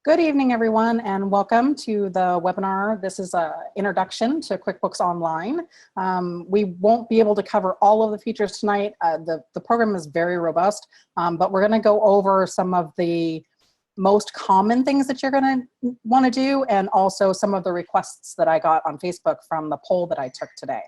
Good evening, everyone, and welcome to the webinar. This is an introduction to QuickBooks Online. We won't be able to cover all of the features tonight. The program is very robust, but we're going to go over some of the most common things that you're going to want to do, and also some of the requests that I got on Facebook from the poll that I took today.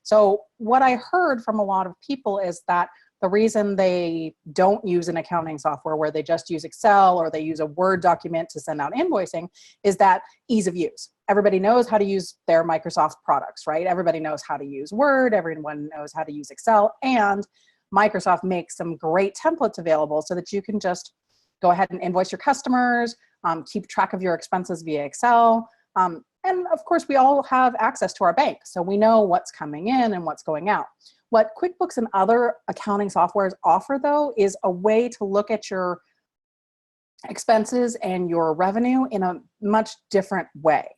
So what I heard from a lot of people is that the reason they don't use an accounting software where they just use Excel or they use a Word document to send out invoicing is that ease of use. Everybody knows how to use their Microsoft products, right? Everybody knows how to use Word, everyone knows how to use Excel, and Microsoft makes some great templates available so that you can just go ahead and invoice your customers, keep track of your expenses via Excel, and of course we all have access to our bank, so we know what's coming in and what's going out. What QuickBooks and other accounting softwares offer, though, is a way to look at your expenses and your revenue in a much different way.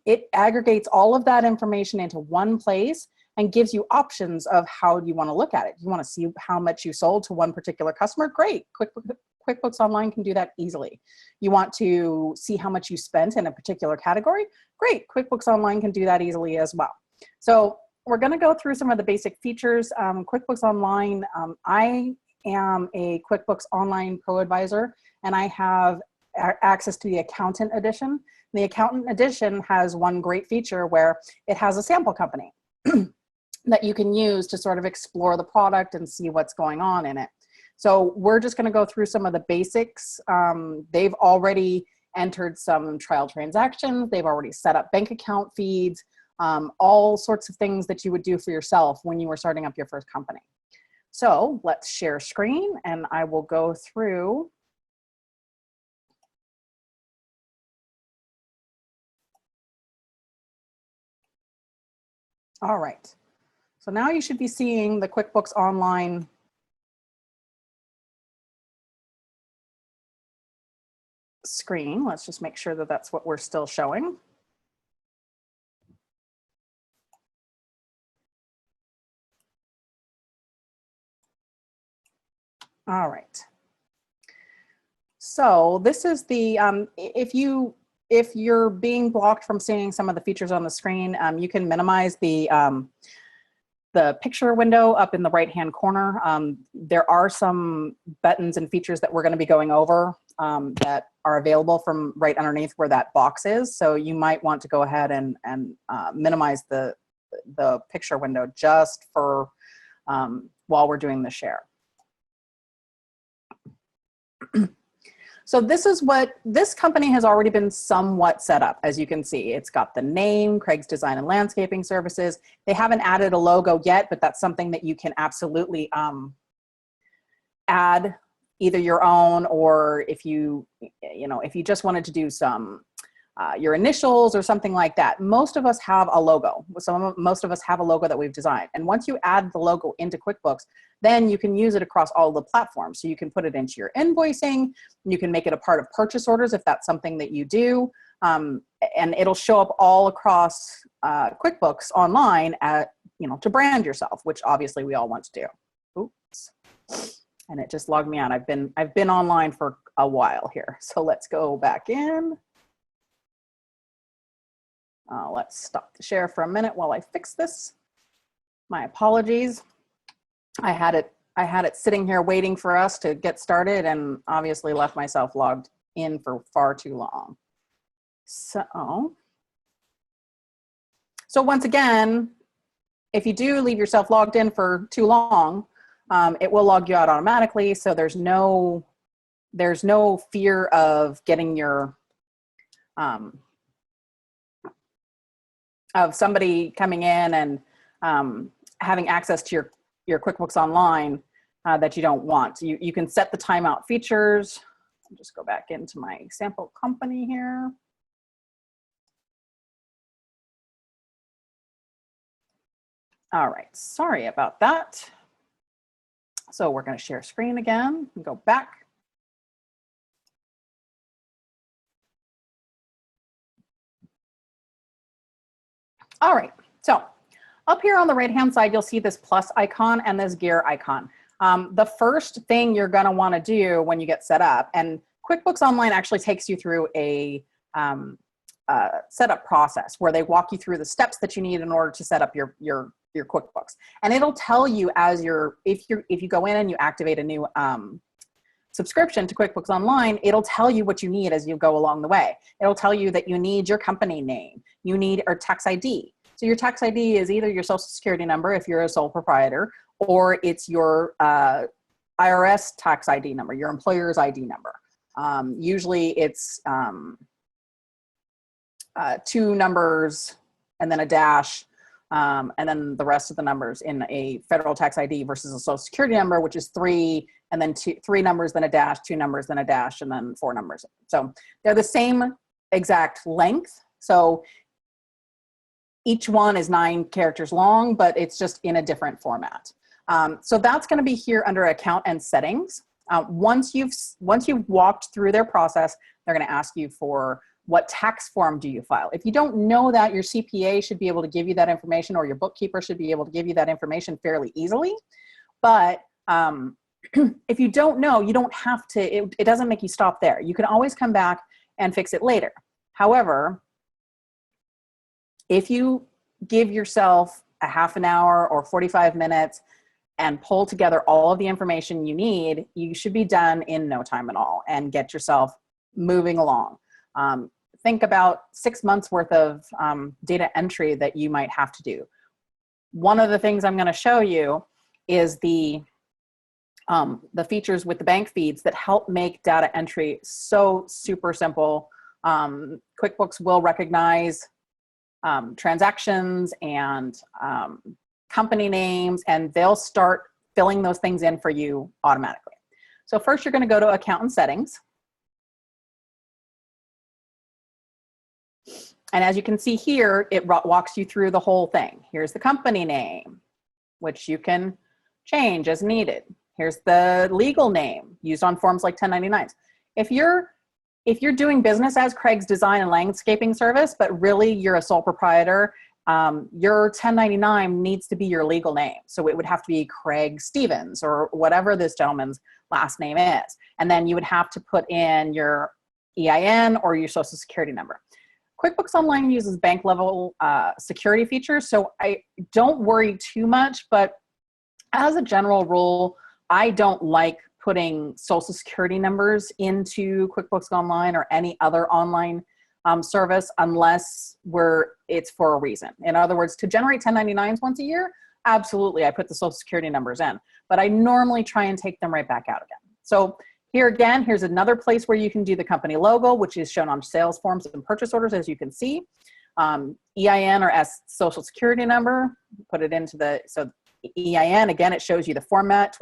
It aggregates all of that information into one place and gives you options of how you want to look at it. You want to see how much you sold to one particular customer? Great. QuickBooks Online can do that easily. You want to see how much you spent in a particular category? Great. QuickBooks Online can do that easily as well. So we're going to go through some of the basic features. QuickBooks Online, I am a QuickBooks Online Pro Advisor, and I have access to the Accountant Edition. The Accountant Edition has one great feature where it has a sample company that you can use to sort of explore the product and see what's going on in it. So we're just going to go through some of the basics. They've already entered some trial transactions. They've already set up bank account feeds. All sorts of things that you would do for yourself when you were starting up your first company. So let's share screen and I will go through. All right, so now you should be seeing the QuickBooks Online screen. Let's just make sure that that's what we're still showing. All right. So this is the, if you're being blocked from seeing some of the features on the screen, you can minimize the picture window up in the right-hand corner. There are some buttons and features that we're going to be going over that are available from right underneath where that box is. So you might want to go ahead and minimize the picture window just for while we're doing the share. So this is what this company has already been somewhat set up. As you can see, it's got the name, Craig's Design and Landscaping Services. They haven't added a logo yet, but that's something that you can absolutely add either your own, or if you just wanted to do some your initials or something like that. Most of us have a logo. Most of us have a logo that we've designed. And once you add the logo into QuickBooks, then you can use it across all the platforms. So you can put it into your invoicing, you can make it a part of purchase orders if that's something that you do, and it'll show up all across QuickBooks Online to brand yourself, which obviously we all want to do. Oops. And it just logged me out. I've been online for a while here. So let's go back in. Let's stop the share for a minute while I fix this. My apologies. I had it sitting here waiting for us to get started and obviously left myself logged in for far too long. So once again, if you do leave yourself logged in for too long, it will log you out automatically. So there's no fear of getting your of somebody coming in and having access to your QuickBooks Online that you don't want. You can set the timeout features. I'll just go back into my sample company here. All right, sorry about that. So we're going to share screen again and go back. All right, so up here on the right-hand side, you'll see this plus icon and this gear icon. The first thing you're going to want to do when you get set up, and QuickBooks Online actually takes you through a setup process where they walk you through the steps that you need in order to set up your QuickBooks. And it'll tell you as if you go in and you activate a new subscription to QuickBooks Online, it'll tell you what you need as you go along the way. It'll tell you that you need your company name, you need a tax ID. So your tax ID is either your social security number if you're a sole proprietor, or it's your IRS tax ID number, your employer's ID number. Usually it's 2 numbers and then a dash, and then the rest of the numbers in a federal tax ID versus a social security number, which is 3, and then 3 numbers, then a dash, 2 numbers, then a dash, and then 4 numbers. So they're the same exact length. So each one is 9 characters long, but it's just in a different format. So that's going to be here under account and settings. Once you've walked through their process, they're going to ask you for what tax form do you file. If you don't know that, your CPA should be able to give you that information, or your bookkeeper should be able to give you that information fairly easily. But if you don't know, you don't have to, it doesn't make you stop there. You can always come back and fix it later. However, if you give yourself a half an hour or 45 minutes and pull together all of the information you need, you should be done in no time at all and get yourself moving along. Think about 6 months worth of data entry that you might have to do. One of the things I'm going to show you is the features with the bank feeds that help make data entry so super simple. QuickBooks will recognize transactions and company names, and they'll start filling those things in for you automatically. So first you're going to go to Account and Settings. And as you can see here, it walks you through the whole thing. Here's the company name, which you can change as needed. Here's the legal name used on forms like 1099s. If you're doing business as Craig's Design and Landscaping Service, but really you're a sole proprietor, your 1099 needs to be your legal name. So it would have to be Craig Stevens or whatever this gentleman's last name is. And then you would have to put in your EIN or your social security number. QuickBooks Online uses bank level security features, so I don't worry too much, but as a general rule, I don't like putting social security numbers into QuickBooks Online or any other online service unless it's for a reason. In other words, to generate 1099s once a year, absolutely, I put the social security numbers in, but I normally try and take them right back out again. So here again, here's another place where you can do the company logo, which is shown on sales forms and purchase orders, as you can see. EIN or social security number, put it into so EIN, again, it shows you the format,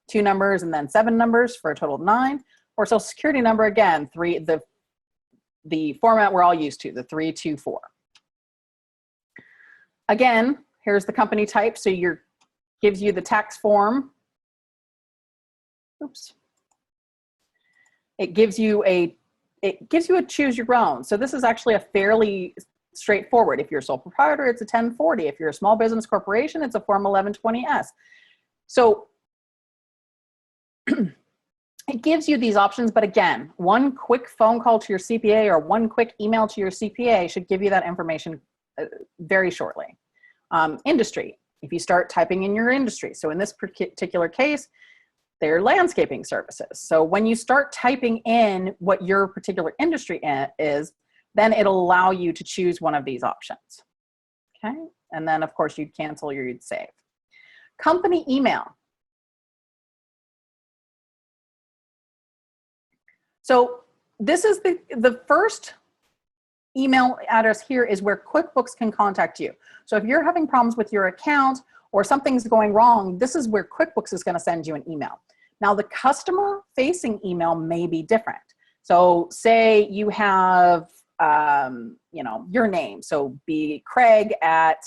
2 numbers and then 7 numbers for a total of 9. Or social security number, again, the format we're all used to, the 324. Again, here's the company type, so gives you the tax form. Oops. It gives you a choose your own. So this is actually a fairly straightforward. If you're a sole proprietor, it's a 1040. If you're a small business corporation, it's a Form 1120S. So it gives you these options, but again, one quick phone call to your CPA or one quick email to your CPA should give you that information very shortly. Industry, if you start typing in your industry. So in this particular case, they're landscaping services. So when you start typing in what your particular industry is, then it'll allow you to choose one of these options. Okay, and then of course you'd cancel or you'd save. Company email. So this is the first email address here is where QuickBooks can contact you. So if you're having problems with your account or something's going wrong, this is where QuickBooks is going to send you an email. Now the customer facing email may be different. So say you have, your name. So be Craig at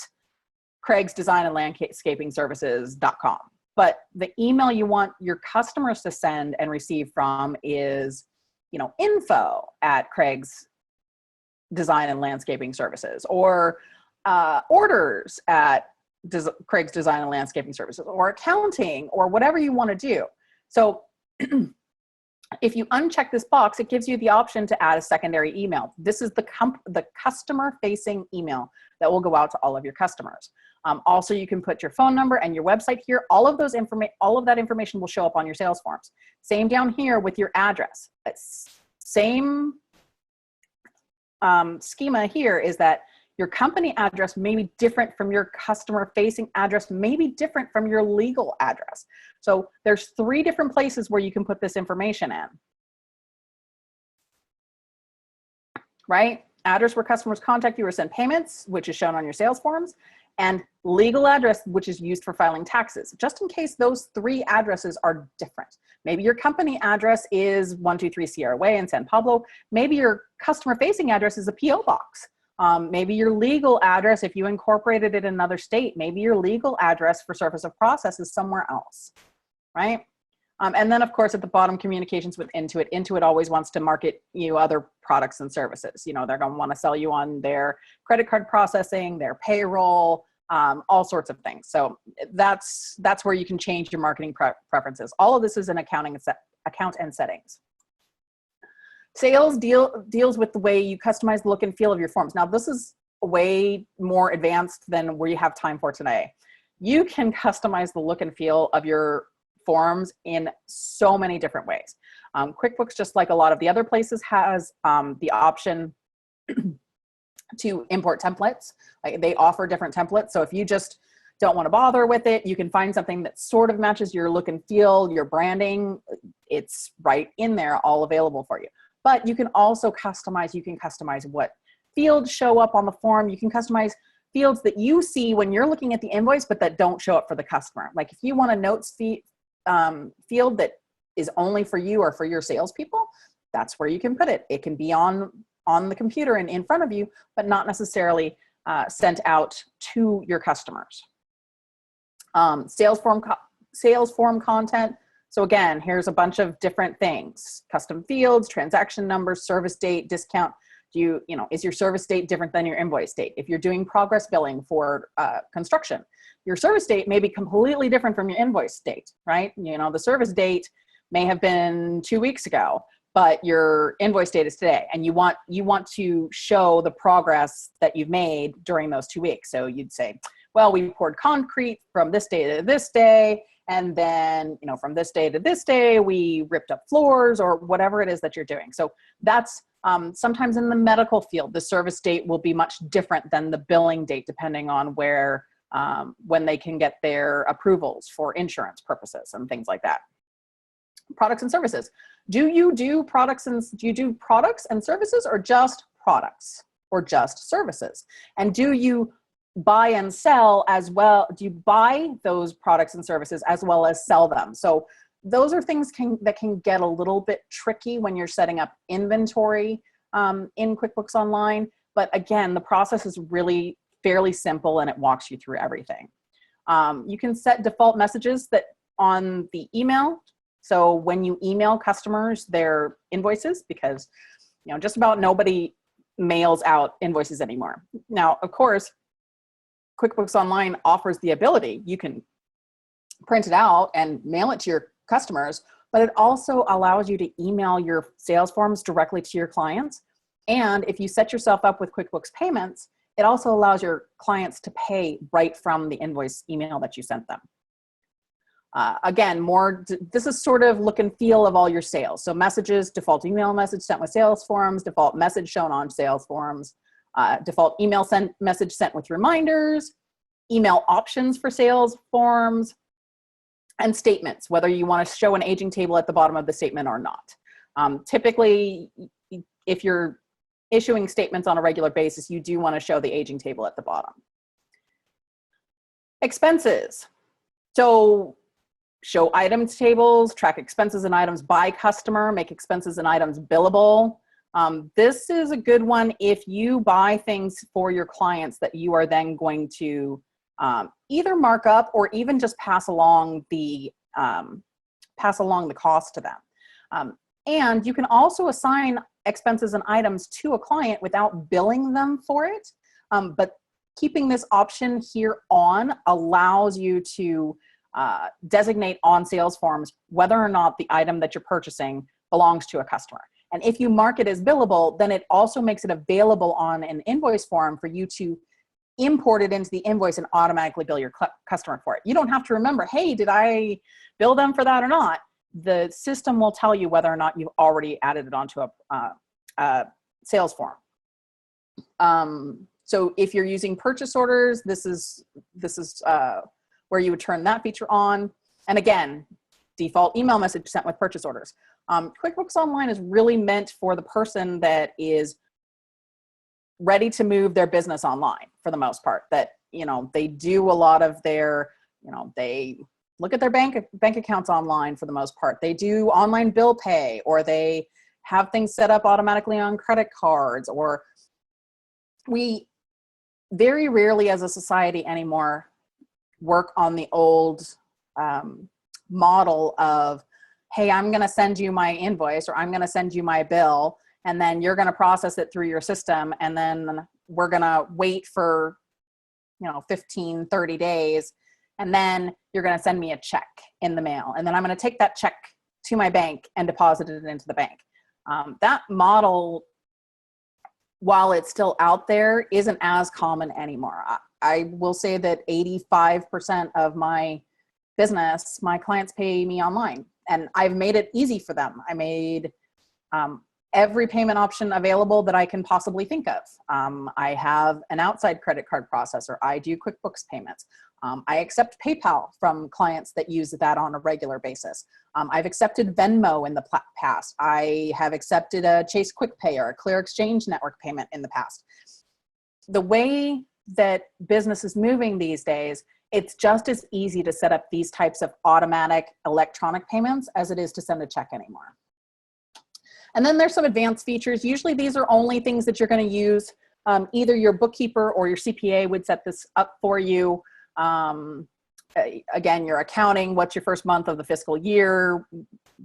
Craig's Design and Landscaping Services.com. But the email you want your customers to send and receive from is, info at Craig's Design and Landscaping Services, or orders at Craig's Design and Landscaping Services, or accounting, or whatever you want to do. So If you uncheck this box, it gives you the option to add a secondary email. This is the customer-facing email that will go out to all of your customers. Also, you can put your phone number and your website here. All of that information will show up on your sales forms. Same down here with your address. Same schema here is that your company address may be different from your customer-facing address, may be different from your legal address. So there's 3 different places where you can put this information in. Right? Address where customers contact you or send payments, which is shown on your sales forms, and legal address, which is used for filing taxes, just in case those 3 addresses are different. Maybe your company address is 123 Sierra Way in San Pablo. Maybe your customer-facing address is a PO box. Maybe your legal address, if you incorporated it in another state, maybe your legal address for service of process is somewhere else, right? And then of course at the bottom, communications with Intuit. Intuit always wants to market you other products and services. You know, they're going to want to sell you on their credit card processing, their payroll, all sorts of things. So that's where you can change your marketing preferences. All of this is in account and settings. Sales deals with the way you customize the look and feel of your forms. Now, this is way more advanced than we have time for today. You can customize the look and feel of your forms in so many different ways. QuickBooks, just like a lot of the other places, has the option to import templates. Like, they offer different templates. So if you just don't want to bother with it, you can find something that sort of matches your look and feel, your branding. It's right in there, all available for you. But you can also customize. You can customize what fields show up on the form. You can customize fields that you see when you're looking at the invoice, but that don't show up for the customer. Like if you want a notes field that is only for you or for your salespeople, that's where you can put it. It can be on the computer and in front of you, but not necessarily sent out to your customers. Sales form content. So again, here's a bunch of different things: custom fields, transaction numbers, service date, discount. Is your service date different than your invoice date? If you're doing progress billing for construction, your service date may be completely different from your invoice date, right? The service date may have been 2 weeks ago, but your invoice date is today, and you want to show the progress that you've made during those 2 weeks. So you'd say, well, we poured concrete from this day to this day, and then from this day to this day we ripped up floors, or whatever it is that you're doing. So that's sometimes in the medical field, the service date will be much different than the billing date, depending on when they can get their approvals for insurance purposes and things like that. Products and services. Do you do products and services, or just products, or just services? And do you buy and sell as well? Do you buy those products and services as well as sell them? So those are things that can get a little bit tricky when you're setting up inventory in QuickBooks Online. But again, the process is really fairly simple, and it walks you through everything. You can set default messages that on the email. So when you email customers their invoices, because just about nobody mails out invoices anymore. Now, of course, QuickBooks Online offers the ability, you can print it out and mail it to your customers, but it also allows you to email your sales forms directly to your clients. And if you set yourself up with QuickBooks Payments, it also allows your clients to pay right from the invoice email that you sent them. Again, this is sort of look and feel of all your sales. So messages, default email message sent with sales forms, default message shown on sales forms, default email message sent with reminders, email options for sales forms, and statements, whether you want to show an aging table at the bottom of the statement or not. Typically, if you're issuing statements on a regular basis, you do want to show the aging table at the bottom. Expenses. So show items tables, track expenses and items by customer, make expenses and items billable. This is a good one if you buy things for your clients that you are then going to either mark up or even just pass along the cost to them. And you can also assign expenses and items to a client without billing them for it. But keeping this option here on allows you to designate on sales forms whether or not the item that you're purchasing belongs to a customer. And if you mark it as billable, then it also makes it available on an invoice form for you to import it into the invoice and automatically bill your customer for it. You don't have to remember, hey, did I bill them for that or not? The system will tell you whether or not you've already added it onto a sales form. So if you're using purchase orders, this is where you would turn that feature on. And again, default email message sent with purchase orders. QuickBooks Online is really meant for the person that is ready to move their business online for the most part, that, you know, they do a lot of their, you know, they look at their bank accounts online for the most part. They do online bill pay, or they have things set up automatically on credit cards, or we very rarely as a society anymore work on the old model of, hey, I'm going to send you my invoice, or I'm going to send you my bill, and then you're going to process it through your system. And then we're going to wait for, 15, 30 days. And then you're going to send me a check in the mail. And then I'm going to take that check to my bank and deposit it into the bank. That model, while it's still out there, isn't as common anymore. I will say that 85% of my business, my clients pay me online, and I've made it easy for them. I made every payment option available that I can possibly think of. I have an outside credit card processor. I do QuickBooks payments. I accept PayPal from clients that use that on a regular basis. I've accepted Venmo in the past. I have accepted a Chase QuickPay or a Clear Exchange Network payment in the past. The way that business is moving these days, it's just as easy to set up these types of automatic electronic payments as it is to send a check anymore. And then there's some advanced features. Usually these are only things that you're going to use. Either your bookkeeper or your CPA would set this up for you. Again, your accounting, what's your first month of the fiscal year,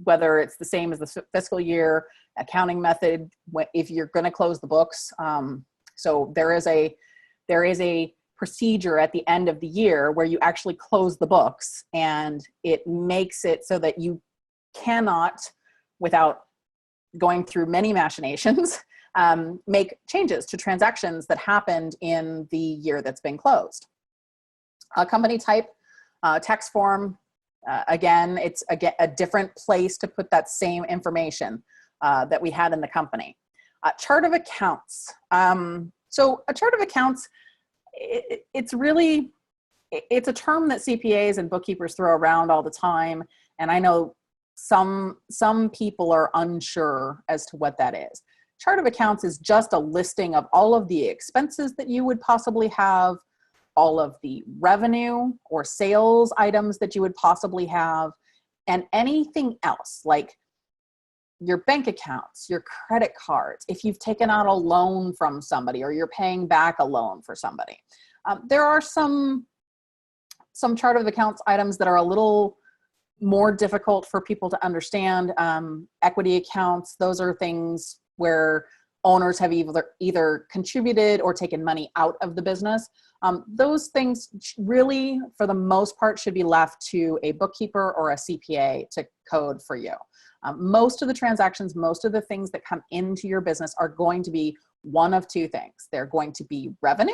whether it's the same as the fiscal year, accounting method, if you're going to close the books. So there is a procedure at the end of the year where you actually close the books, and it makes it so that you cannot, without going through many machinations, make changes to transactions that happened in the year that's been closed. Company type, tax form, again, it's a different place to put that same information that we had in the company. Chart of accounts. So a chart of accounts, it's a term that CPAs and bookkeepers throw around all the time. And I know some people are unsure as to what that is. Chart of accounts is just a listing of all of the expenses that you would possibly have, all of the revenue or sales items that you would possibly have, and anything else like your bank accounts, your credit cards, if you've taken out a loan from somebody or you're paying back a loan for somebody. There are some chart of accounts items that are a little more difficult for people to understand. Equity accounts, those are things where owners have either contributed or taken money out of the business. Those things really, for the most part, should be left to a bookkeeper or a CPA to code for you. Most of the transactions, most of the things that come into your business are going to be one of two things. They're going to be revenue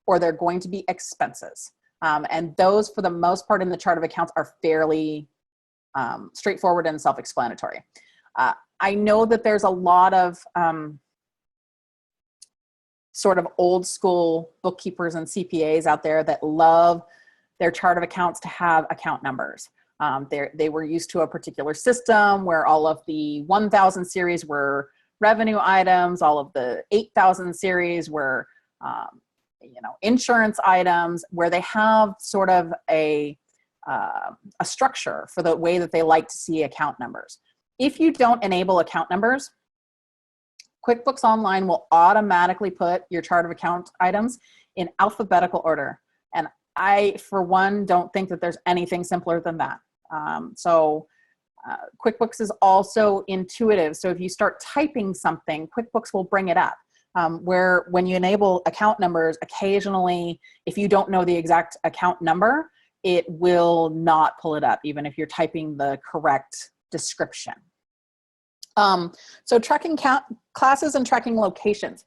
or they're going to be expenses. And those, for the most part, in the chart of accounts are fairly straightforward and self-explanatory. I know that there's a lot of sort of old school bookkeepers and CPAs out there that love their chart of accounts to have account numbers. They were used to a particular system where all of the 1000 series were revenue items, all of the 8000 series were insurance items, where they have sort of a structure for the way that they like to see account numbers. If you don't enable account numbers, QuickBooks Online will automatically put your chart of account items in alphabetical order. And I, for one, don't think that there's anything simpler than that. QuickBooks is also intuitive. So if you start typing something, QuickBooks will bring it up. Where when you enable account numbers, occasionally, if you don't know the exact account number, it will not pull it up, even if you're typing the correct description. So tracking classes and tracking locations.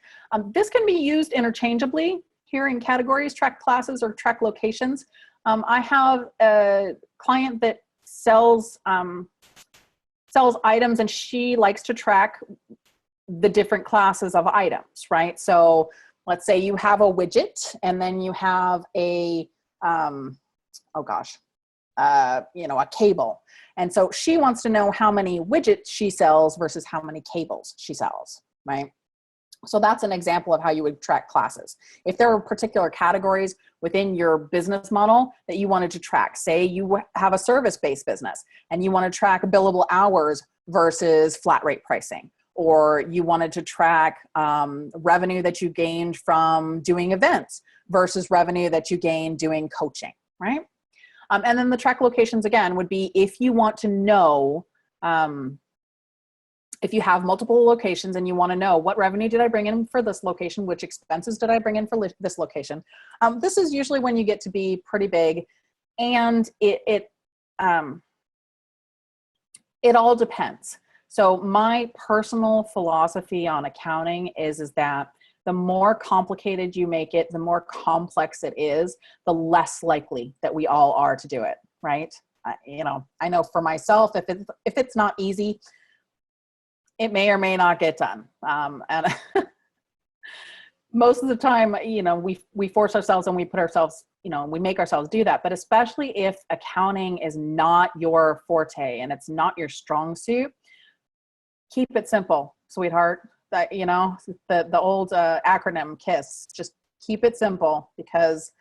This can be used interchangeably here in categories, track classes or track locations. I have a client that sells items, and she likes to track the different classes of items, right? So let's say you have a widget and then you have a, a cable. And so she wants to know how many widgets she sells versus how many cables she sells, right? So that's an example of how you would track classes. If there were particular categories within your business model that you wanted to track, say you have a service-based business and you want to track billable hours versus flat rate pricing, or you wanted to track revenue that you gained from doing events versus revenue that you gained doing coaching, right? And then the track locations again would be if you want to know, if you have multiple locations and you want to know what revenue did I bring in for this location, which expenses did I bring in for this location. This is usually when you get to be pretty big, and it all depends. So my personal philosophy on accounting is that the more complicated you make it, the more complex it is, the less likely that we all are to do it, right? I know for myself, if it's not easy, it may or may not get done. And most of the time, we force ourselves and we put ourselves, we make ourselves do that. But especially if accounting is not your forte and it's not your strong suit, keep it simple, sweetheart. That, the old acronym KISS, just keep it simple, because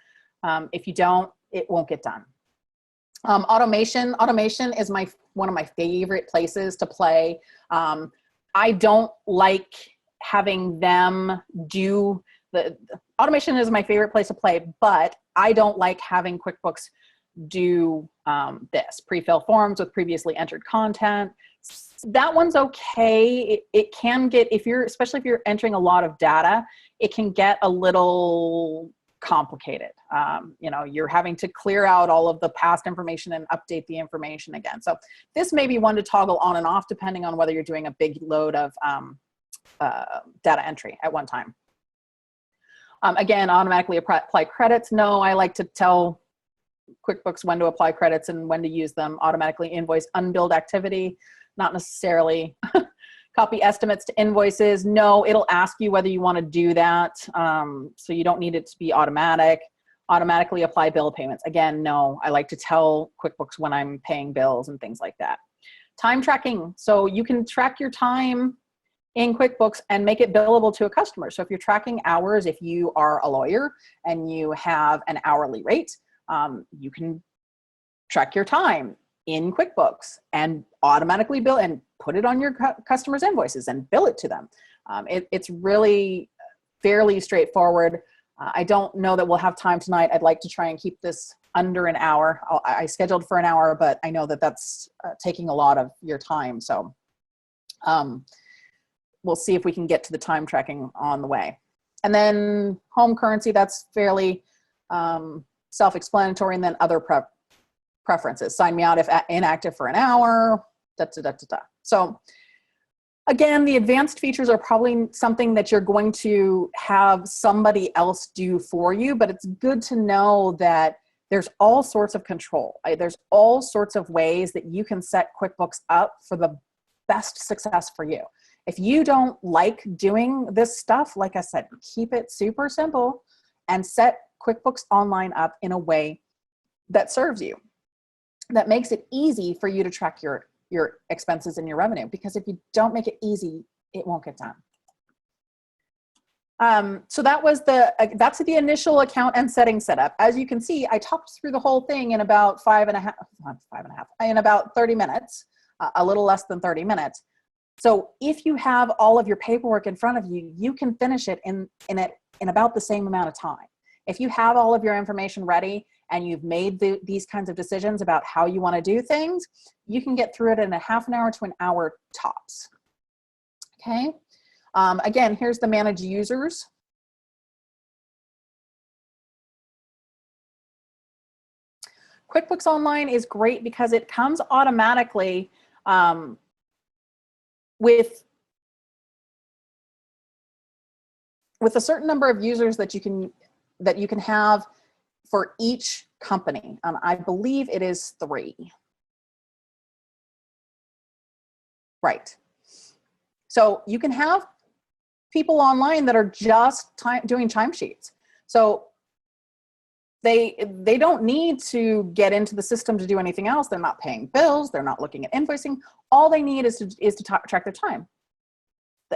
if you don't, it won't get done. Automation is one of my favorite places to play. I don't like having them do automation is my favorite place to play, but I don't like having QuickBooks do this pre-fill forms with previously entered content. That one's okay. It can get, especially if you're entering a lot of data, it can get a little complicated. You're having to clear out all of the past information and update the information again. So this may be one to toggle on and off depending on whether you're doing a big load of data entry at one time. Again, automatically apply credits. No, I like to tell QuickBooks when to apply credits and when to use them. Automatically invoice unbilled activity, not necessarily. Copy estimates to invoices. No, it'll ask you whether you want to do that. So you don't need it to be automatic. Automatically apply bill payments. Again, no, I like to tell QuickBooks when I'm paying bills and things like that. Time tracking. So you can track your time in QuickBooks and make it billable to a customer. So if you're tracking hours, if you are a lawyer and you have an hourly rate, you can track your time in QuickBooks and automatically bill and put it on your customers' invoices and bill it to them. It's really fairly straightforward. I don't know that we'll have time tonight. I'd like to try and keep this under an hour. I scheduled for an hour, but I know that that's taking a lot of your time. So we'll see if we can get to the time tracking on the way. And then home currency, that's fairly self-explanatory, and then other preferences. Sign me out if inactive for an hour, So again, the advanced features are probably something that you're going to have somebody else do for you, but it's good to know that there's all sorts of control. There's all sorts of ways that you can set QuickBooks up for the best success for you. If you don't like doing this stuff, like I said, keep it super simple and set QuickBooks Online up in a way that serves you, that makes it easy for you to track your expenses and your revenue. Because if you don't make it easy, it won't get done. So that's the initial account and setting setup. As you can see, I talked through the whole thing in about in about 30 minutes, a little less than 30 minutes. So if you have all of your paperwork in front of you, you can finish it in about the same amount of time. If you have all of your information ready and you've made these kinds of decisions about how you want to do things, you can get through it in a half an hour to an hour tops. Okay. Again, here's the manage users. QuickBooks Online is great because it comes automatically with a certain number of users that you can have for each company. I believe it is 3. Right. So you can have people online that are just doing timesheets. So they don't need to get into the system to do anything else. They're not paying bills. They're not looking at invoicing. All they need is to track their time.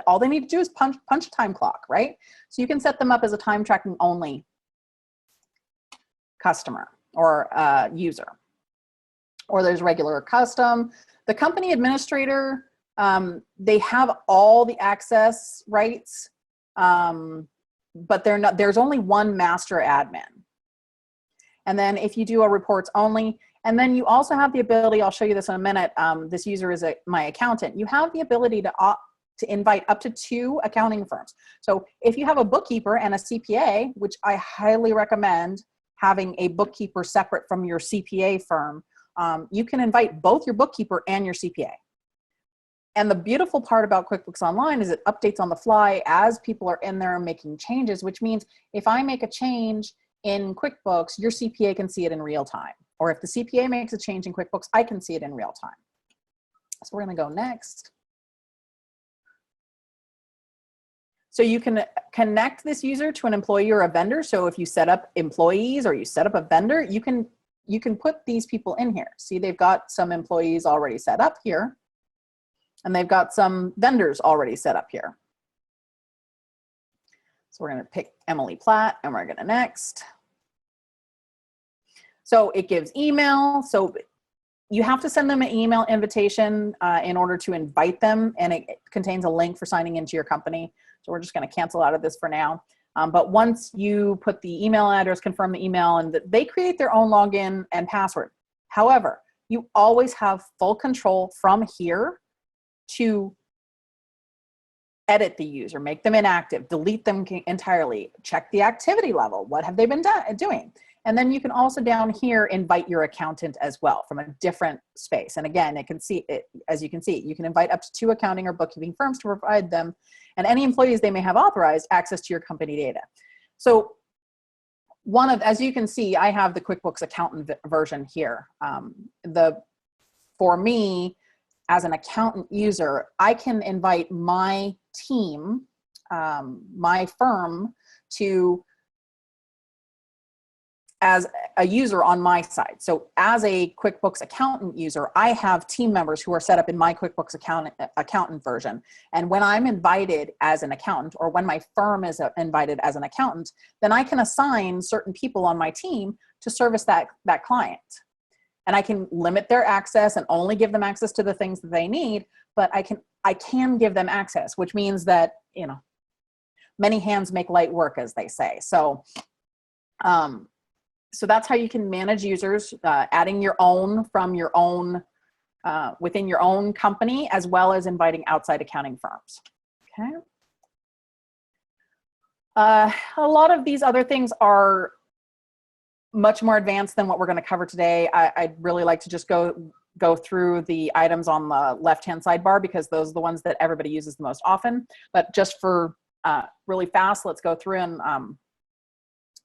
All they need to do is punch a time clock, right? So you can set them up as a time tracking only customer or user. Or there's regular or custom. The company administrator, they have all the access rights, but there's only one master admin. And then if you do a reports only, and then you also have the ability, I'll show you this in a minute, this user is my accountant. You have the ability to invite up to 2 accounting firms. So if you have a bookkeeper and a CPA, which I highly recommend having a bookkeeper separate from your CPA firm, you can invite both your bookkeeper and your CPA. And the beautiful part about QuickBooks Online is it updates on the fly as people are in there making changes, which means if I make a change in QuickBooks, your CPA can see it in real time. Or if the CPA makes a change in QuickBooks, I can see it in real time. So we're gonna go next. So you can connect this user to an employee or a vendor. So if you set up employees or you set up a vendor, you can put these people in here. See, they've got some employees already set up here, and they've got some vendors already set up here. So we're gonna pick Emily Platt and we're gonna next. So it gives email. So you have to send them an email invitation in order to invite them, and it contains a link for signing into your company. So we're just gonna cancel out of this for now. But once you put the email address, confirm the email, and they create their own login and password. However, you always have full control from here to edit the user, make them inactive, delete them entirely, check the activity level. What have they been doing? And then you can also down here invite your accountant as well from a different space. And again, it can see it, as you can see, you can invite up to 2 accounting or bookkeeping firms to provide them and any employees they may have authorized access to your company data. So as you can see, I have the QuickBooks accountant version here. For me, as an accountant user, I can invite my team, my firm, as a user on my side. So as a QuickBooks accountant user, I have team members who are set up in my QuickBooks accountant version. And when I'm invited as an accountant, or when my firm is invited as an accountant, then I can assign certain people on my team to service that client. And I can limit their access and only give them access to the things that they need, but I can give them access, which means that, you know, many hands make light work, as they say. So, so that's how you can manage users, adding your own from your own, within your own company, as well as inviting outside accounting firms. Okay. A lot of these other things are much more advanced than what we're going to cover today. I'd really like to just go through the items on the left-hand sidebar, because those are the ones that everybody uses the most often. But just for really fast, let's go through and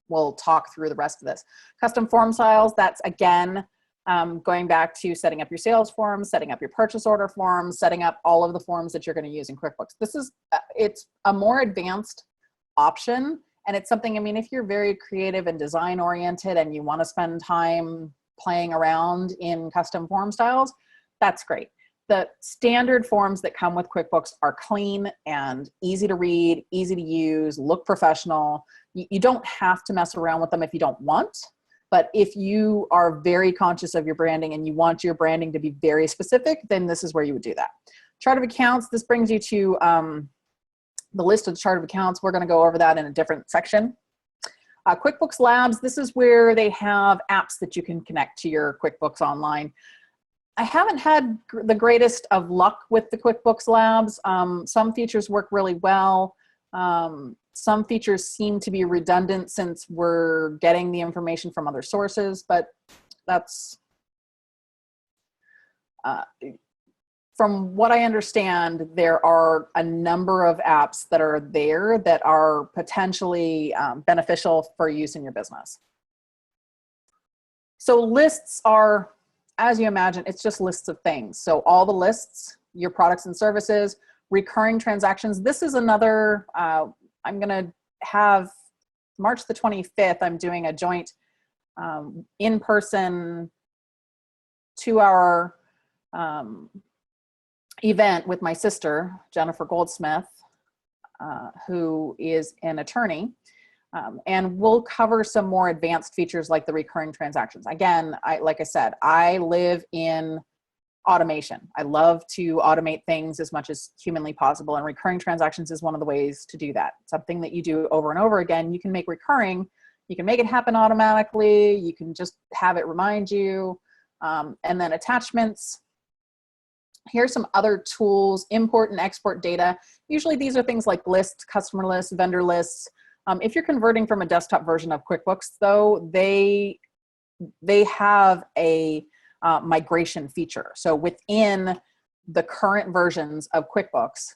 we'll talk through the rest of this. Custom form styles, that's again, going back to setting up your sales forms, setting up your purchase order forms, setting up all of the forms that you're going to use in QuickBooks. This is, it's a more advanced option. And it's something, I mean, if you're very creative and design oriented and you want to spend time playing around in custom form styles, that's great. The standard forms that come with QuickBooks are clean and easy to read, easy to use, look professional. You don't have to mess around with them if you don't want, but if you are very conscious of your branding and you want your branding to be very specific, then this is where you would do that. Chart of accounts, this brings you to the list of the chart of accounts. We're going to go over that in a different section. QuickBooks Labs, this is where they have apps that you can connect to your QuickBooks Online. I haven't had the greatest of luck with the QuickBooks Labs. Some features work really well. Some features seem to be redundant since we're getting the information from other sources, but that's from what I understand, there are a number of apps that are there that are potentially beneficial for use in your business. So lists are, as you imagine, it's just lists of things. So all the lists, your products and services, recurring transactions. This is another, I'm going to have March the 25th, I'm doing a joint in-person 2-hour event with my sister, Jennifer Goldsmith, who is an attorney. And we'll cover some more advanced features like the recurring transactions. Again, like I said, I live in automation. I love to automate things as much as humanly possible, and recurring transactions is one of the ways to do that. Something that you do over and over again, you can make recurring. You can make it happen automatically. You can just have it remind you. And then attachments. Here's some other tools: import and export data. Usually these are things like lists, customer lists, vendor lists. If you're converting from a desktop version of QuickBooks, though, they have a migration feature. So within the current versions of QuickBooks,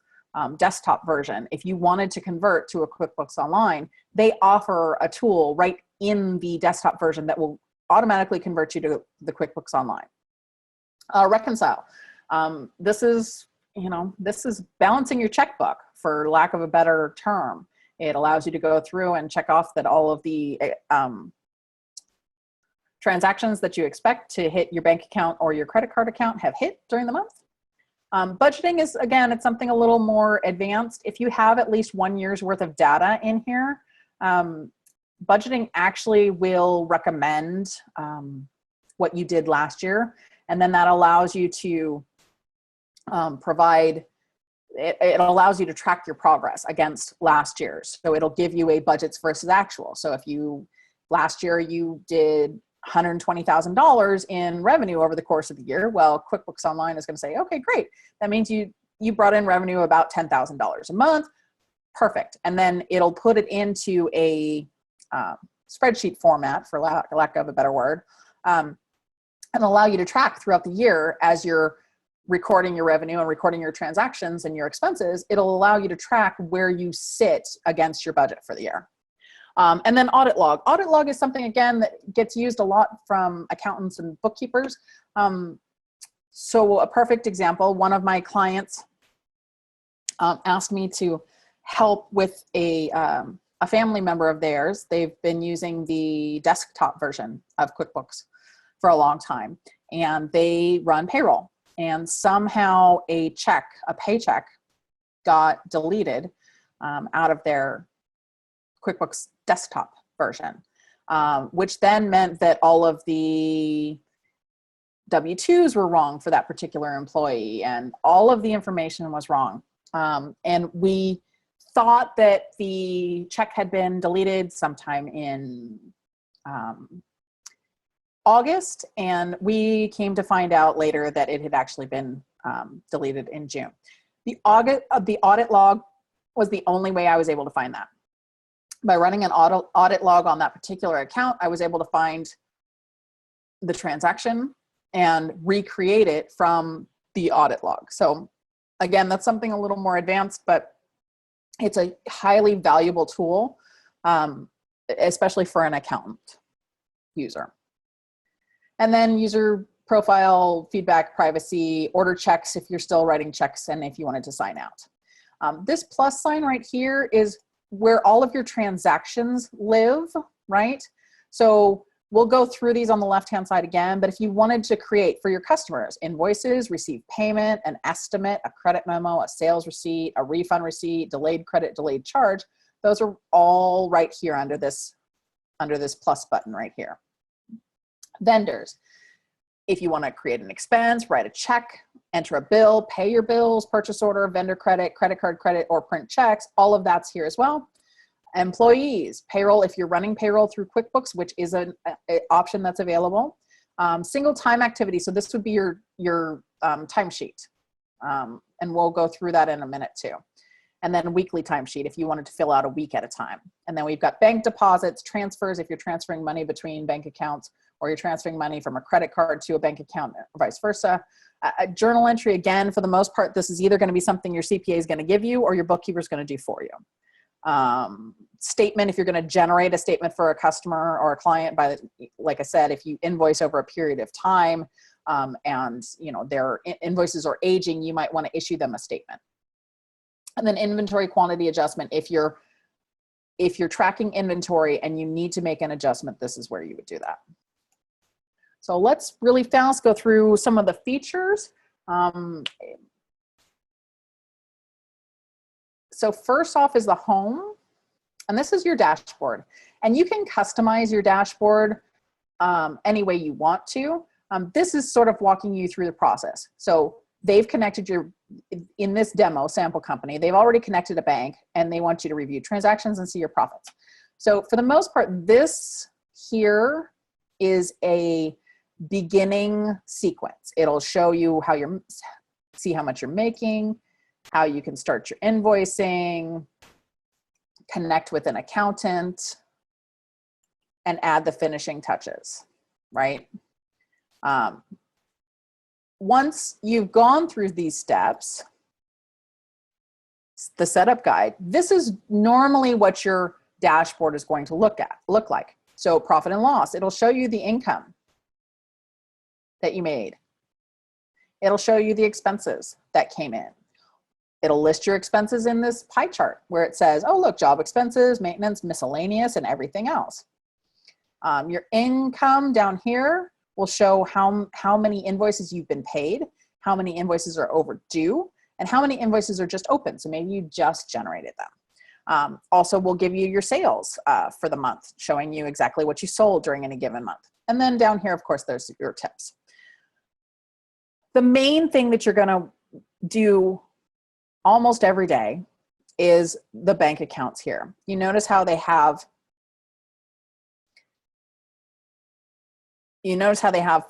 desktop version, if you wanted to convert to a QuickBooks Online, they offer a tool right in the desktop version that will automatically convert you to the QuickBooks Online. Reconcile. This is balancing your checkbook, for lack of a better term. It allows you to go through and check off that all of the transactions that you expect to hit your bank account or your credit card account have hit during the month. Budgeting is, again, it's something a little more advanced. If you have at least 1 year's worth of data in here, budgeting actually will recommend what you did last year. And then that allows you to it allows you to track your progress against last year's. So it'll give you a budgets versus actual. So if last year you did $120,000 in revenue over the course of the year, well, QuickBooks Online is going to say, okay, great. That means you brought in revenue about $10,000 a month. Perfect. And then it'll put it into a spreadsheet format, for lack of a better word, and allow you to track throughout the year as you're recording your revenue and recording your transactions and your expenses. It'll allow you to track where you sit against your budget for the year. And then audit log. Audit log is something, again, that gets used a lot from accountants and bookkeepers. So a perfect example, one of my clients asked me to help with a family member of theirs. They've been using the desktop version of QuickBooks for a long time, and they run payroll. And somehow a paycheck got deleted out of their QuickBooks desktop version, which then meant that all of the W-2s were wrong for that particular employee, and all of the information was wrong. And we thought that the check had been deleted sometime in August, and we came to find out later that it had actually been deleted in June. The audit log was the only way I was able to find that. By running an audit log on that particular account, I was able to find the transaction and recreate it from the audit log. So again, that's something a little more advanced, but it's a highly valuable tool, especially for an accountant user. And then user profile, feedback, privacy, order checks if you're still writing checks, and if you wanted to sign out. This plus sign right here is where all of your transactions live, right? So we'll go through these on the left-hand side again, but if you wanted to create for your customers invoices, receive payment, an estimate, a credit memo, a sales receipt, a refund receipt, delayed credit, delayed charge, those are all right here under this plus button right here. Vendors. If you want to create an expense, write a check, enter a bill, pay your bills, purchase order, vendor credit, credit card credit, or print checks, all of that's here as well. Employees, payroll, if you're running payroll through QuickBooks, which is an option that's available. Single time activity, so this would be your timesheet. And we'll go through that in a minute too. And then weekly timesheet if you wanted to fill out a week at a time. And then we've got bank deposits, transfers if you're transferring money between bank accounts, or you're transferring money from a credit card to a bank account or vice versa. A journal entry, again, for the most part, this is either going to be something your CPA is going to give you or your bookkeeper is going to do for you. Statement, if you're going to generate a statement for a customer or a client, like I said, if you invoice over a period of time and their invoices are aging, you might want to issue them a statement. And then inventory quantity adjustment, if you're tracking inventory and you need to make an adjustment, this is where you would do that. So let's really fast go through some of the features. So first off is the home, and this is your dashboard. And you can customize your dashboard any way you want to. This is sort of walking you through the process. So they've connected in this demo sample company, they've already connected a bank and they want you to review transactions and see your profits. So for the most part, this here is a beginning sequence. It'll show you how see how much you're making, how you can start your invoicing, connect with an accountant, and add the finishing touches, right? Once you've gone through these steps, the setup guide, this is normally what your dashboard is going to look like. So profit and loss, it'll show you the income that you made. It'll show you the expenses that came in. It'll list your expenses in this pie chart where it says, oh, look, job expenses, maintenance, miscellaneous, and everything else. Your income down here will show how many invoices you've been paid, how many invoices are overdue, and how many invoices are just open. So maybe you just generated them. Also, we'll give you your sales for the month, showing you exactly what you sold during any given month. And then down here, of course, there's your tips. The main thing that you're going to do almost every day is the bank accounts here. You notice how they have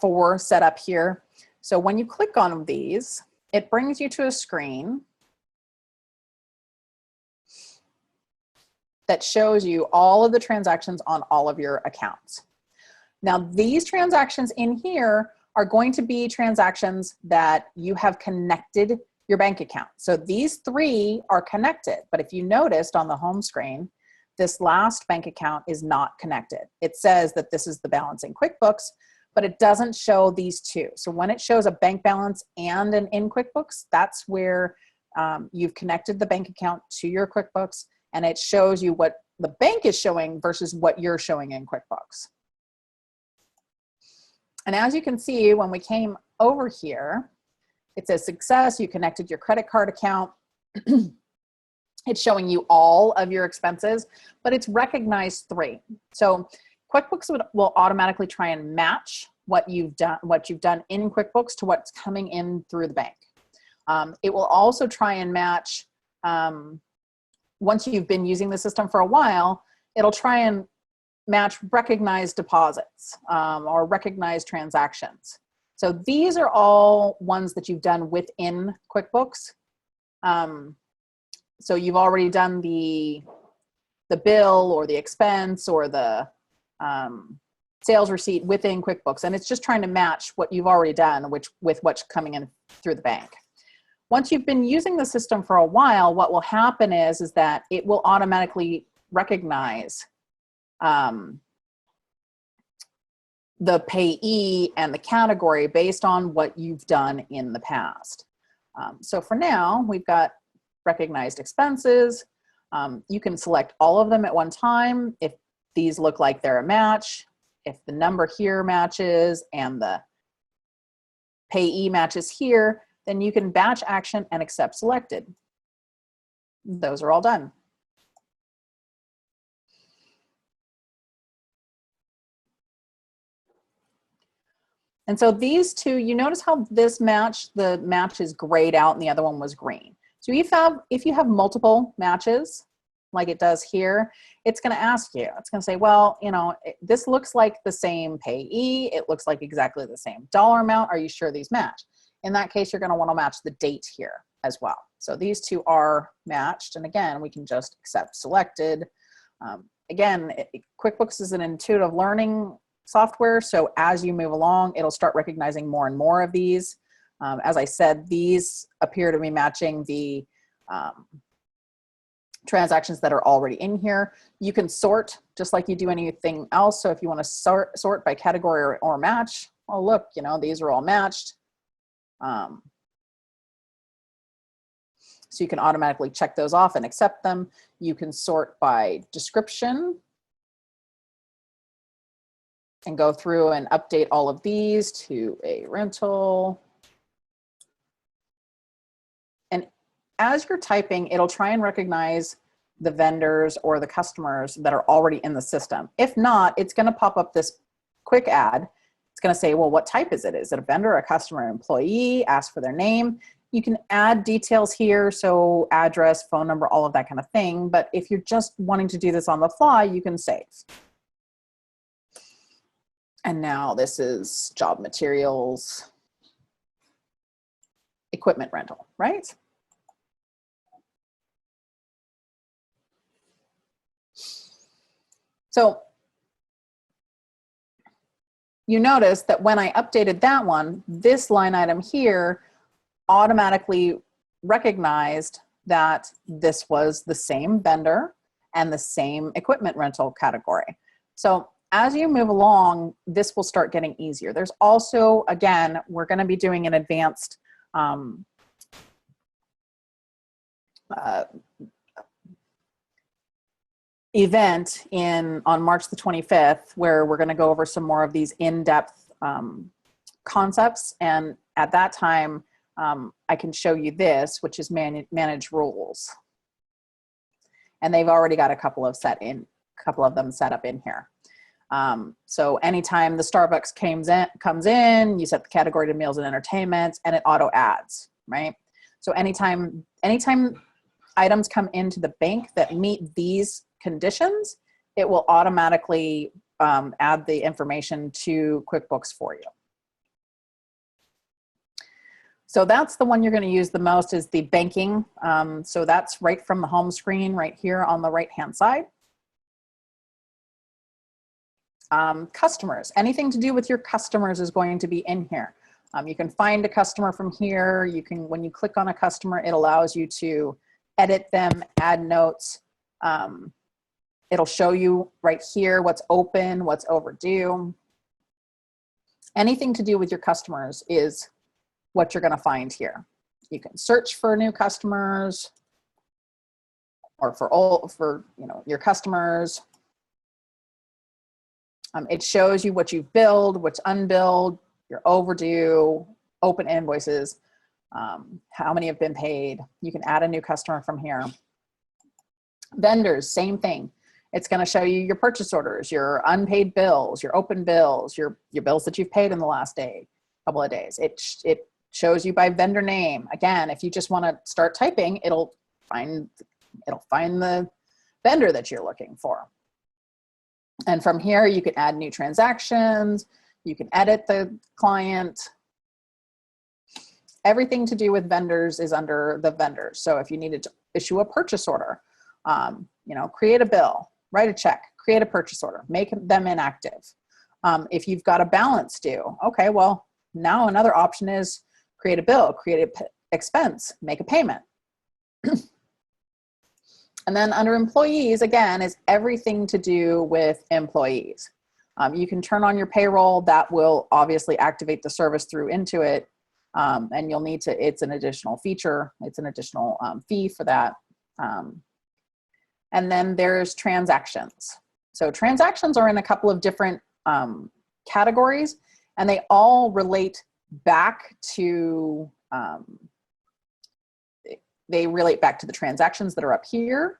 four set up here. So when you click on these, it brings you to a screen that shows you all of the transactions on all of your accounts. Now, these transactions in here are going to be transactions that you have connected your bank account. So these three are connected, but if you noticed on the home screen, this last bank account is not connected. It says that this is the balance in QuickBooks, but it doesn't show these two. So when it shows a bank balance and an in QuickBooks, that's where you've connected the bank account to your QuickBooks, and it shows you what the bank is showing versus what you're showing in QuickBooks. And as you can see, when we came over here, it says success, you connected your credit card account. It's showing you all of your expenses, but it's recognized three. So QuickBooks will automatically try and match what you've done in QuickBooks to what's coming in through the bank. It will also try and match, once you've been using the system for a while, it'll try and match recognized deposits or recognized transactions. So these are all ones that you've done within QuickBooks. So you've already done the bill or the expense or the sales receipt within QuickBooks, and it's just trying to match what you've already done with what's coming in through the bank. Once you've been using the system for a while, what will happen is that it will automatically recognize the payee and the category based on what you've done in the past. So for now, we've got recognized expenses. You can select all of them at one time if these look like they're a match, if the number here matches and the payee matches here, then you can batch action and accept selected. Those are all done. And so these two, you notice how this match, the match is grayed out and the other one was green. So if you have multiple matches, like it does here, it's going to ask you, it's going to say, well, this looks like the same payee. It looks like exactly the same dollar amount. Are you sure these match? In that case, you're going to want to match the date here as well. So these two are matched. And again, we can just accept selected. Again, QuickBooks is an intuitive learning software. So as you move along, it'll start recognizing more and more of these. As I said, these appear to be matching the transactions that are already in here. You can sort just like you do anything else. So if you want to sort by category or match, oh look, you know, these are all matched. So you can automatically check those off and accept them. You can sort by description and go through and update all of these to a rental. And as you're typing, it'll try and recognize the vendors or the customers that are already in the system. If not, it's going to pop up this quick ad. It's going to say, well, what type is it? Is it a vendor, a customer, employee? Ask for their name. You can add details here, so address, phone number, all of that kind of thing. But if you're just wanting to do this on the fly, you can save. And now this is job materials, equipment rental, right? So you notice that when I updated that one, this line item here automatically recognized that this was the same vendor and the same equipment rental category. So as you move along, this will start getting easier. There's also, again, we're going to be doing an advanced event on March the 25th, where we're going to go over some more of these in-depth concepts. And at that time, I can show you this, which is manage rules. And they've already got a couple of them set up in here. So anytime the Starbucks comes in, you set the category to meals and entertainment, and it auto adds, right? So anytime items come into the bank that meet these conditions, it will automatically add the information to QuickBooks for you. So that's the one you're going to use the most, is the banking. So that's right from the home screen right here on the right-hand side. Customers, anything to do with your customers is going to be in here. You can find a customer from here. You can, when you click on a customer, it allows you to edit them, add notes. It'll show you right here what's open, what's overdue. Anything to do with your customers is what you're going to find here. You can search for new customers, or for your customers. It shows you what you've billed, what's unbilled, your overdue, open invoices, how many have been paid. You can add a new customer from here. Vendors, same thing. It's going to show you your purchase orders, your unpaid bills, your open bills, your bills that you've paid in the last couple of days. It shows you by vendor name. Again, if you just want to start typing, it'll find the vendor that you're looking for. And from here, you can add new transactions. You can edit the client. Everything to do with vendors is under the vendors. So if you needed to issue a purchase order, create a bill, write a check, create a purchase order, make them inactive. If you've got a balance due, okay, well, now another option is create a bill, create an expense, make a payment. And then under employees, again, is everything to do with employees. You can turn on your payroll. That will obviously activate the service through Intuit. And you'll need to, it's an additional feature. It's an additional fee for that. And then there's transactions. So transactions are in a couple of different categories, and they all relate back to, they relate back to the transactions that are up here.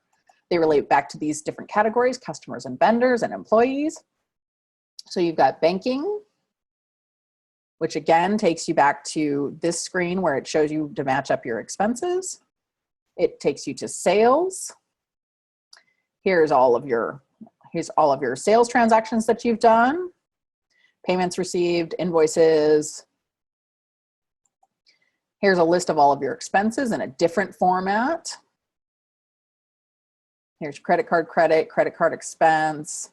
They relate back to these different categories, customers and vendors and employees. So you've got banking, which again takes you back to this screen where it shows you to match up your expenses. It takes you to sales. Here's all of your sales transactions that you've done, payments received, invoices. Here's a list of all of your expenses in a different format. Here's credit card credit, credit card expense.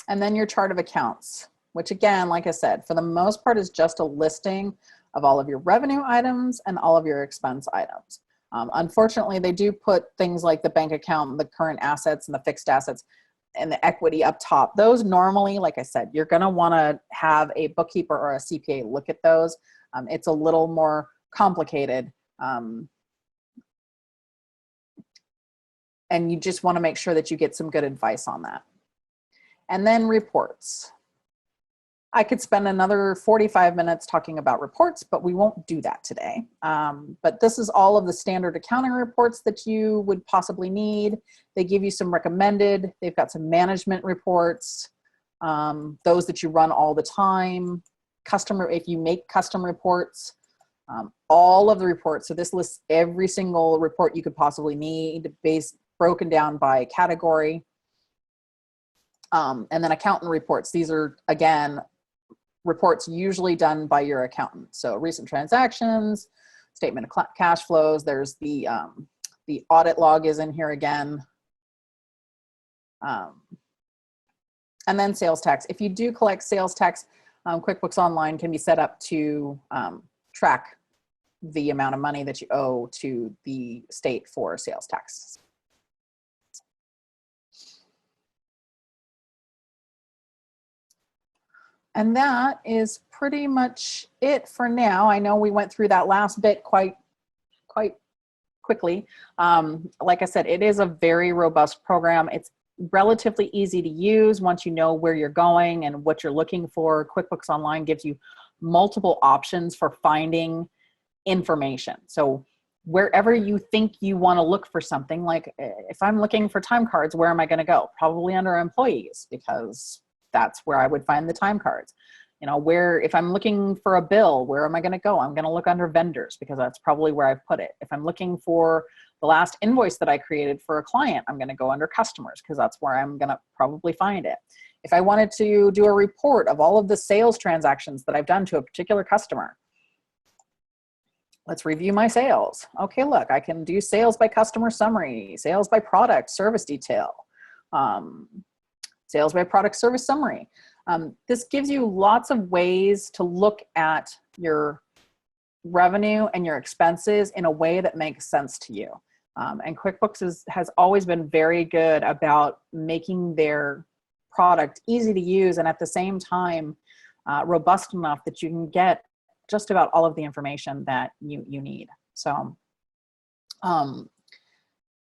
And then your chart of accounts, which again, like I said, for the most part is just a listing of all of your revenue items and all of your expense items. Unfortunately, they do put things like the bank account, the current assets and the fixed assets and the equity up top. Those normally, like I said, you're gonna wanna have a bookkeeper or a CPA look at those. It's a little more complicated. And you just wanna make sure that you get some good advice on that. And then reports. I could spend another 45 minutes talking about reports, but we won't do that today. But this is all of the standard accounting reports that you would possibly need. They give you some recommended. They've got some management reports, those that you run all the time. Customer, if you make custom reports, all of the reports. So this lists every single report you could possibly need, broken down by category. And then accountant reports. These are, again, reports usually done by your accountant. So recent transactions, statement of cash flows. There's the audit log is in here again. And then sales tax. If you do collect sales tax, QuickBooks Online can be set up to track the amount of money that you owe to the state for sales tax. And that is pretty much it for now. I know we went through that last bit quite quickly. Like I said, it is a very robust program. It's relatively easy to use once you know where you're going and what you're looking for. QuickBooks Online gives you multiple options for finding information. So wherever you think you want to look for something, like if I'm looking for time cards, where am I going to go? Probably under employees, because that's where I would find the time cards. You know, where, if I'm looking for a bill, where am I going to go? I'm going to look under vendors, because that's probably where I've put it. If I'm looking for the last invoice that I created for a client, I'm going to go under customers, because that's where I'm going to probably find it. If I wanted to do a report of all of the sales transactions that I've done to a particular customer, let's review my sales. Okay, look, I can do sales by customer summary, sales by product, service detail, sales by product, service summary. This gives you lots of ways to look at your revenue and your expenses in a way that makes sense to you. And QuickBooks has always been very good about making their product easy to use and at the same time robust enough that you can get just about all of the information that you need. So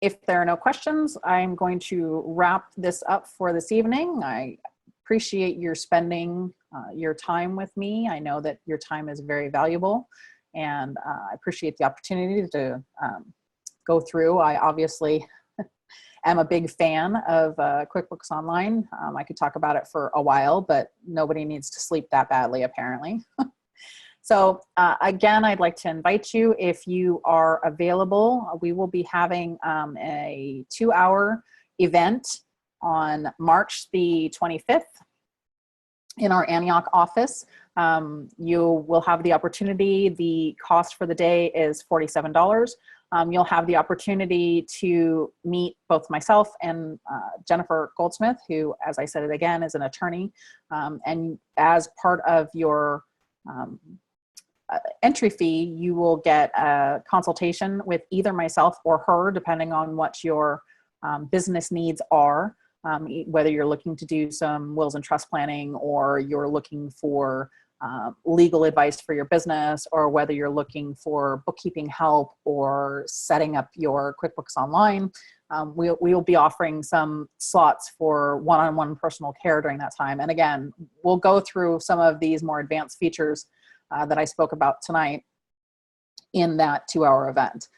if there are no questions, I'm going to wrap this up for this evening. I appreciate your spending your time with me. I know that your time is very valuable, and I appreciate the opportunity to go through. I obviously am a big fan of QuickBooks Online. I could talk about it for a while, but nobody needs to sleep that badly, apparently. So again, I'd like to invite you, if you are available, we will be having a 2-hour event on March the 25th in our Antioch office. You will have the opportunity, the cost for the day is $47. You'll have the opportunity to meet both myself and Jennifer Goldsmith, who, as I said it again, is an attorney. And as part of your entry fee, you will get a consultation with either myself or her, depending on what your business needs are, whether you're looking to do some wills and trust planning, or you're looking for legal advice for your business, or whether you're looking for bookkeeping help or setting up your QuickBooks Online. We'll be offering some slots for one-on-one personal care during that time. And again, we'll go through some of these more advanced features that I spoke about tonight in that 2-hour event.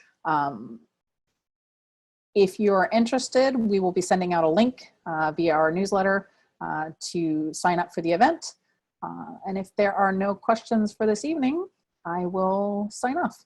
If you're interested, we will be sending out a link via our newsletter to sign up for the event. And if there are no questions for this evening, I will sign off.